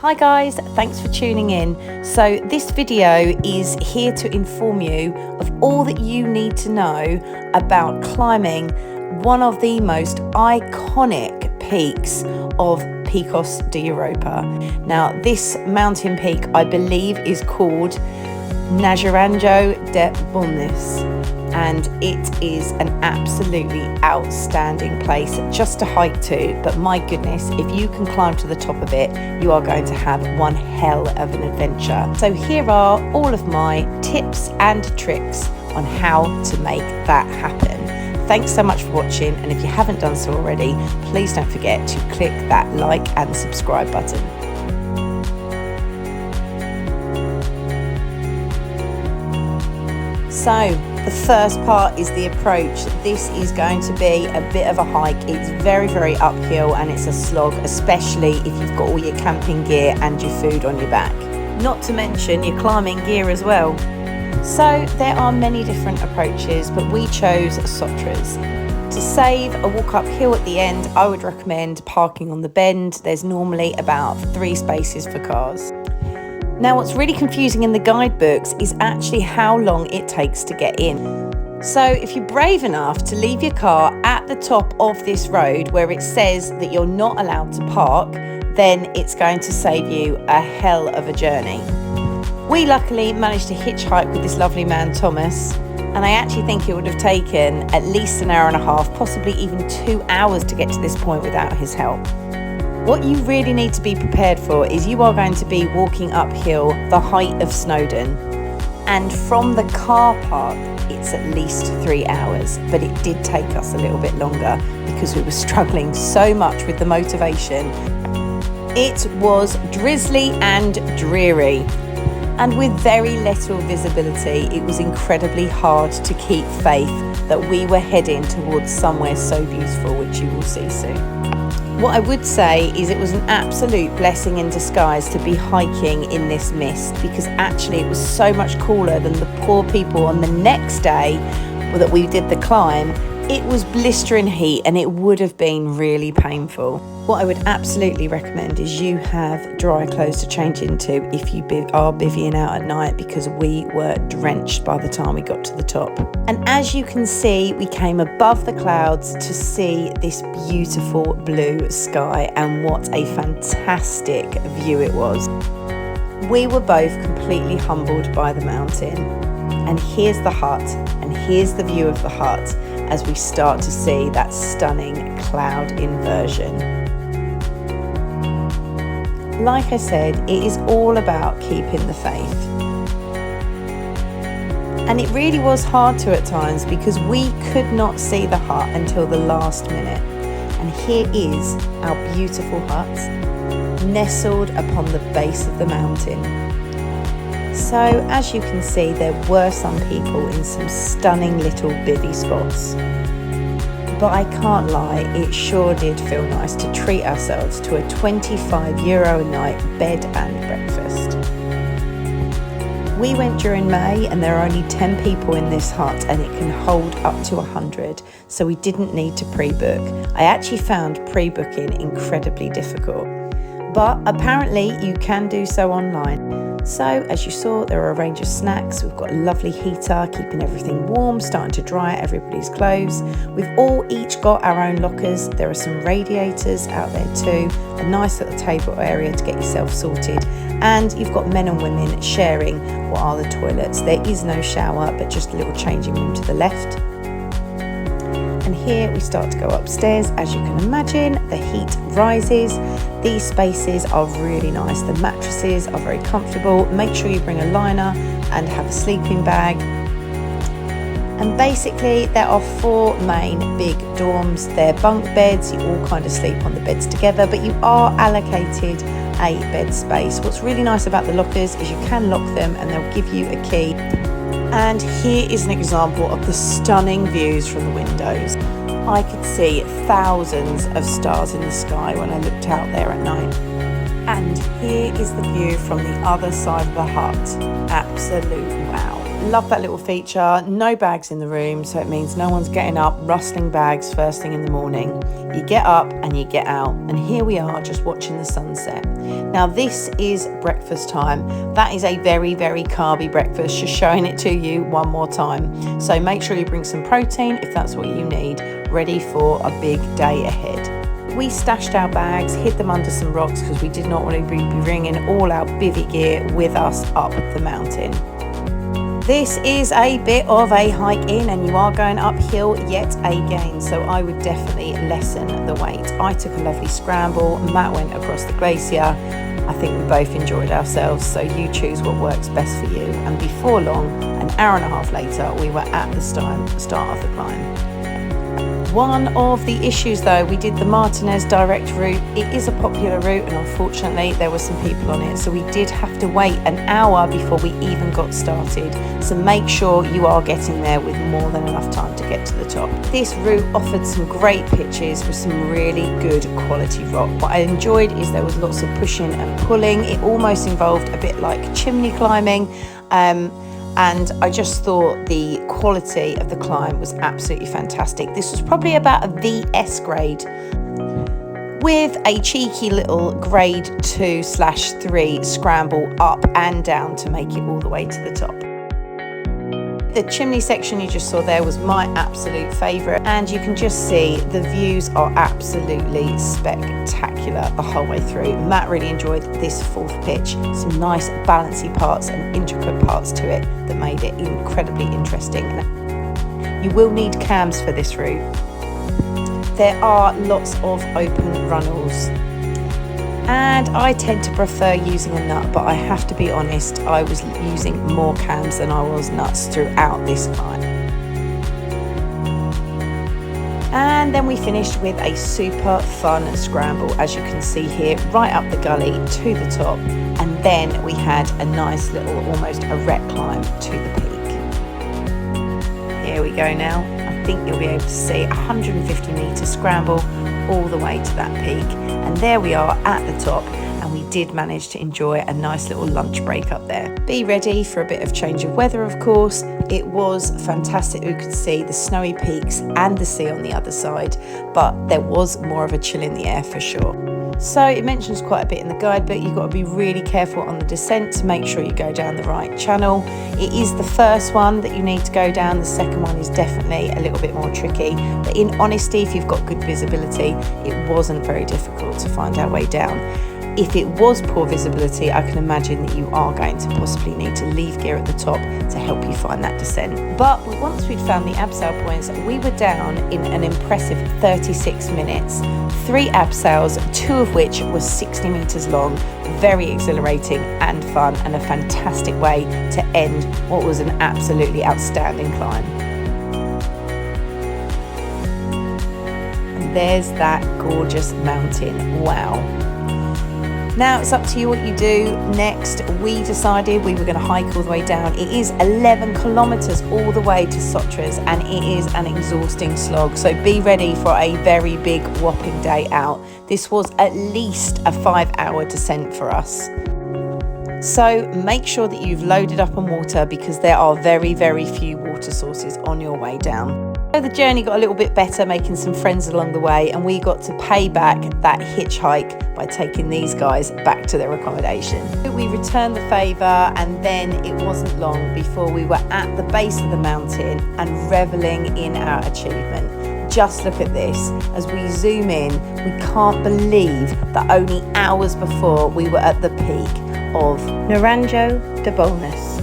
Hi guys, thanks for tuning in. So this video is here to inform you of all that you need to know about climbing one of the most iconic peaks of Picos de Europa. Now this mountain peak I believe is called Naranjo de Bulnes, and it is an absolutely outstanding place just to hike to, but my goodness, if you can climb to the top of it, you are going to have one hell of an adventure. So here are all of my tips and tricks on how to make that happen. Thanks so much for watching, and if you haven't done so already, please don't forget to click that like and subscribe button. So the first part is the approach. This is going to be a bit of a hike. It's very, very uphill and it's a slog, especially if you've got all your camping gear and your food on your back. Not to mention your climbing gear as well. So there are many different approaches, but we chose Sotras. To save a walk uphill at the end, I would recommend parking on the bend. There's normally about 3 spaces for cars. Now what's really confusing in the guidebooks is actually how long it takes to get in. So if you're brave enough to leave your car at the top of this road where it says that you're not allowed to park, then it's going to save you a hell of a journey. We luckily managed to hitchhike with this lovely man Thomas, and I actually think it would have taken at least an hour and a half, possibly even 2 hours to get to this point without his help. What you really need to be prepared for is you are going to be walking uphill the height of Snowdon, and from the car park it's at least 3 hours, but it did take us a little bit longer because we were struggling so much with the motivation. It was drizzly and dreary, and with very little visibility it was incredibly hard to keep faith that we were heading towards somewhere so beautiful, which you will see soon. What I would say is it was an absolute blessing in disguise to be hiking in this mist, because actually it was so much cooler than the poor people on the next day that we did the climb. It was blistering heat and it would have been really painful. What I would absolutely recommend is you have dry clothes to change into if you are bivvying out at night, because we were drenched by the time we got to the top. And as you can see, we came above the clouds to see this beautiful blue sky, and what a fantastic view it was. We were both completely humbled by the mountain. And here's the hut, and here's the view of the hut as we start to see that stunning cloud inversion. Like I said, it is all about keeping the faith. And it really was hard to at times, because we could not see the hut until the last minute. And here is our beautiful hut, nestled upon the base of the mountain. So as you can see, there were some people in some stunning little bivvy spots. But I can't lie, it sure did feel nice to treat ourselves to a €25 a night bed and breakfast. We went during May and there are only 10 people in this hut, and it can hold up to 100, so we didn't need to pre-book. I actually found pre-booking incredibly difficult, but apparently you can do so online. So as you saw, there are a range of snacks. We've got a lovely heater keeping everything warm, starting to dry everybody's clothes. We've all each got our own lockers. There are some radiators out there too, a nice little table area to get yourself sorted, and you've got men and women sharing what are the toilets. There is no shower, but just a little changing room to the left. And here we start to go upstairs. As you can imagine, the heat rises. These spaces are really nice. The mattresses are very comfortable. Make sure you bring a liner and have a sleeping bag. And basically there are 4 main big dorms. They're bunk beds. You all kind of sleep on the beds together, but you are allocated a bed space. What's really nice about the lockers is you can lock them and they'll give you a key. And here is an example of the stunning views from the windows. I could see thousands of stars in the sky when I looked out there at night. And here is the view from the other side of the hut. Absolute wow. love that little feature. No bags in the room, so it means no one's getting up, rustling bags first thing in the morning. You get up and you get out, and here we are just watching the sunset. Now this is breakfast time. That is a very, very carby breakfast, just showing it to you one more time. So make sure you bring some protein if that's what you need, ready for a big day ahead. We stashed our bags, hid them under some rocks because we did not want to be bringing all our bivvy gear with us up the mountain. This is a bit of a hike in, and you are going uphill yet again, so I would definitely lessen the weight. I took a lovely scramble, Matt went across the glacier. I think we both enjoyed ourselves, so you choose what works best for you. And before long, an hour and a half later, we were at the start of the climb. One of the issues though, we did the Martinez direct route. It is a popular route, and unfortunately there were some people on it, so we did have to wait an hour before we even got started. So make sure you are getting there with more than enough time to get to the top. This route offered some great pitches with some really good quality rock. What I enjoyed is there was lots of pushing and pulling. It almost involved a bit like chimney climbing. And I just thought the quality of the climb was absolutely fantastic. This was probably about a VS grade with a cheeky little grade 2/3 scramble up and down to make it all the way to the top. The chimney section you just saw there was my absolute favourite, and you can just see the views are absolutely spectacular the whole way through. Matt really enjoyed this fourth pitch, some nice balancy parts and intricate parts to it that made it incredibly interesting. You will need cams for this route. There are lots of open runnels, and I tend to prefer using a nut, but I have to be honest, I was using more cams than I was nuts throughout this climb. And then we finished with a super fun scramble, as you can see here, right up the gully to the top, and then we had a nice little, almost a wreck climb to the peak. Here we go now. I think you'll be able to see a 150-metre scramble all the way to that peak, and there we are at the top, and we did manage to enjoy a nice little lunch break up there. Be ready for a bit of change of weather, of course. It was fantastic. We could see the snowy peaks and the sea on the other side, but there was more of a chill in the air for sure. So it mentions quite a bit in the guide, but you've got to be really careful on the descent to make sure you go down the right channel. It is the first one that you need to go down. The second one is definitely a little bit more tricky, but in honesty, if you've got good visibility, it wasn't very difficult to find our way down. If it was poor visibility, I can imagine that you are going to possibly need to leave gear at the top to help you find that descent. But once we'd found the abseil points, we were down in an impressive 36 minutes. 3 abseils, 2 of which were 60 metres long, very exhilarating and fun, and a fantastic way to end what was an absolutely outstanding climb. And there's that gorgeous mountain, wow. Now it's up to you what you do next. We decided we were going to hike all the way down. It is 11 kilometres all the way to Sotras, and it is an exhausting slog. So be ready for a very big whopping day out. This was at least a 5-hour descent for us. So make sure that you've loaded up on water, because there are very, very few water sources on your way down. So the journey got a little bit better, making some friends along the way, and we got to pay back that hitchhike by taking these guys back to their accommodation. We returned the favour, and then it wasn't long before we were at the base of the mountain and revelling in our achievement. Just look at this. As we zoom in, we can't believe that only hours before we were at the peak of Naranjo de Bulnes.